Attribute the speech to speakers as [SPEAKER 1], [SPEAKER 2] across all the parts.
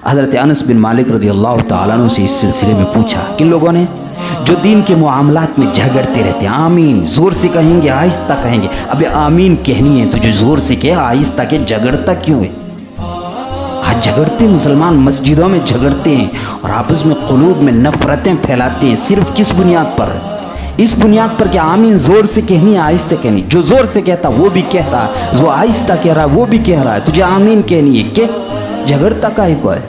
[SPEAKER 1] حضرت انس بن مالک رضی اللہ تعالیٰ عنہ سے اس سلسلے میں پوچھا کن لوگوں نے؟ جو دین کے معاملات میں جھگڑتے رہتے ہیں. آمین زور سے کہیں گے آہستہ کہیں گے. اب آمین کہنی ہے تو جو زور سے کہے آہستہ کہ جھگڑتا کیوں ہے؟ آج جھگڑتے مسلمان مسجدوں میں جھگڑتے ہیں اور آپس میں قلوب میں نفرتیں پھیلاتے ہیں. صرف کس بنیاد پر؟ اس بنیاد پر کہ آمین زور سے کہنی ہے آہستہ کہنی. جو زور سے کہتا وہ بھی کہہ رہا ہے, جو آہستہ کہہ رہا ہے وہ بھی کہہ رہا ہے. تجھے آمین کہنی ہے کہ جھگڑتا کاہے کو ہے؟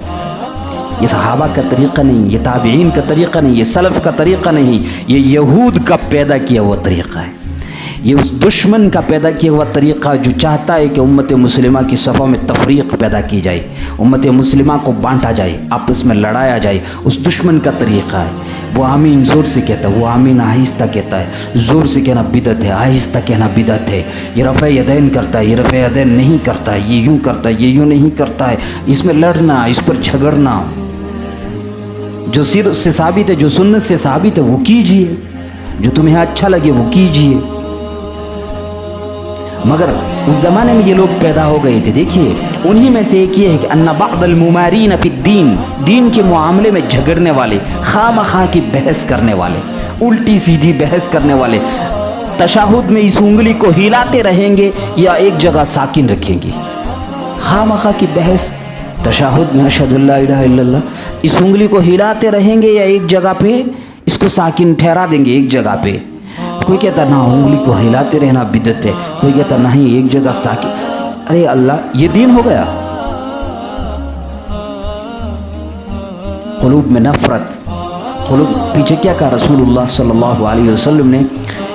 [SPEAKER 1] یہ صحابہ کا طریقہ نہیں, یہ تابعین کا طریقہ نہیں, یہ سلف کا طریقہ نہیں, یہ یہود کا پیدا کیا ہوا طریقہ ہے. یہ اس دشمن کا پیدا کیا ہوا طریقہ جو چاہتا ہے کہ امت مسلمہ کی صفوں میں تفریق پیدا کی جائے, امت مسلمہ کو بانٹا جائے, آپس میں لڑایا جائے. اس دشمن کا طریقہ ہے. وہ آمین زور سے کہتا ہے, وہ آمین آہستہ کہتا ہے. زور سے کہنا بدعت ہے, آہستہ کہنا بدعت ہے. یہ رفع یدین کرتا ہے, یہ رفع یدین نہیں کرتا ہے. یہ یوں کرتا ہے, یہ یوں نہیں کرتا ہے. اس میں لڑنا, اس پر جھگڑنا, جو سر سے ثابت ہے, جو سنت سے ثابت ہے وہ کیجئے, جو تمہیں اچھا لگے وہ کیجئے. مگر اس زمانے میں یہ لوگ پیدا ہو گئے تھے. دیکھیے انہی میں سے ایک یہ ہے کہ ان بعض الممارین فی الدین, دین کے معاملے میں جھگڑنے والے, خواہ مخواہ کی بحث کرنے والے, الٹی سیدھی بحث کرنے والے, تشہد میں اس انگلی کو ہلاتے رہیں گے یا ایک جگہ ساکن رکھیں گے. خواہ مخواہ کی بحث, تشہد میں اشہد ان لا الہ الا اللہ, اس انگلی کو ہلاتے رہیں گے یا ایک جگہ پہ اس کو ساکن ٹھہرا دیں گے ایک جگہ پہ. کوئی کہتا نہ انگلی کو ہلاتے رہنا بدعت ہے, کوئی کہتا نہیں ایک جگہ ساکن. ارے اللہ, یہ دین ہو گیا؟ قلوب میں نفرت, قلوب پیچھے کیا کہا رسول اللہ صلی اللہ علیہ وسلم نے؟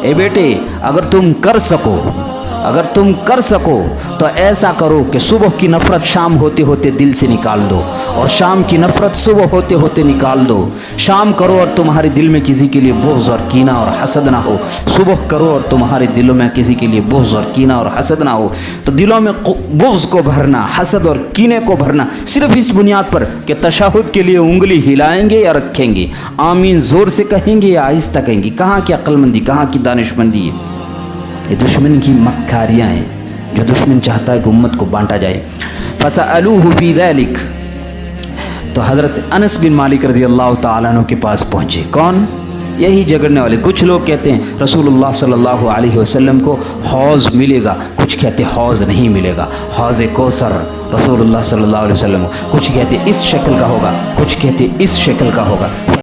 [SPEAKER 1] اے بیٹے اگر تم کر سکو تو ایسا کرو کہ صبح کی نفرت شام ہوتے ہوتے دل سے نکال دو, اور شام کی نفرت صبح ہوتے ہوتے نکال دو. شام کرو اور تمہارے دل میں کسی کے لیے بغض اور کینہ اور حسد نہ ہو. صبح کرو اور تمہارے دلوں میں کسی کے لیے بغض اور کینہ اور حسد نہ ہو. تو دلوں میں بغض کو بھرنا, حسد اور کینے کو بھرنا صرف اس بنیاد پر کہ تشہد کے لیے انگلی ہلائیں گے یا رکھیں گے, آمین زور سے کہیں گے یا آہستہ کہیں گے. کہاں کی عقل مندی, کہاں کی دانش مندی ہے؟ یہ دشمن کی مکاریاں ہیں, جو دشمن چاہتا ہے کہ امت کو بانٹا جائے. فَسَأَلُوهُ فِي ذَلِكَ, تو حضرت انس بن مالک رضی اللہ تعالیٰ عنہ کے پاس پہنچے. کون؟ یہی جھگڑنے والے. کچھ لوگ کہتے ہیں رسول اللہ صلی اللہ علیہ وسلم کو حوض ملے گا, کچھ کہتے حوض نہیں ملے گا, حوض کوثر رسول اللہ صلی اللہ علیہ وسلم. کچھ کہتے اس شکل کا ہوگا, کچھ کہتے اس شکل کا ہوگا.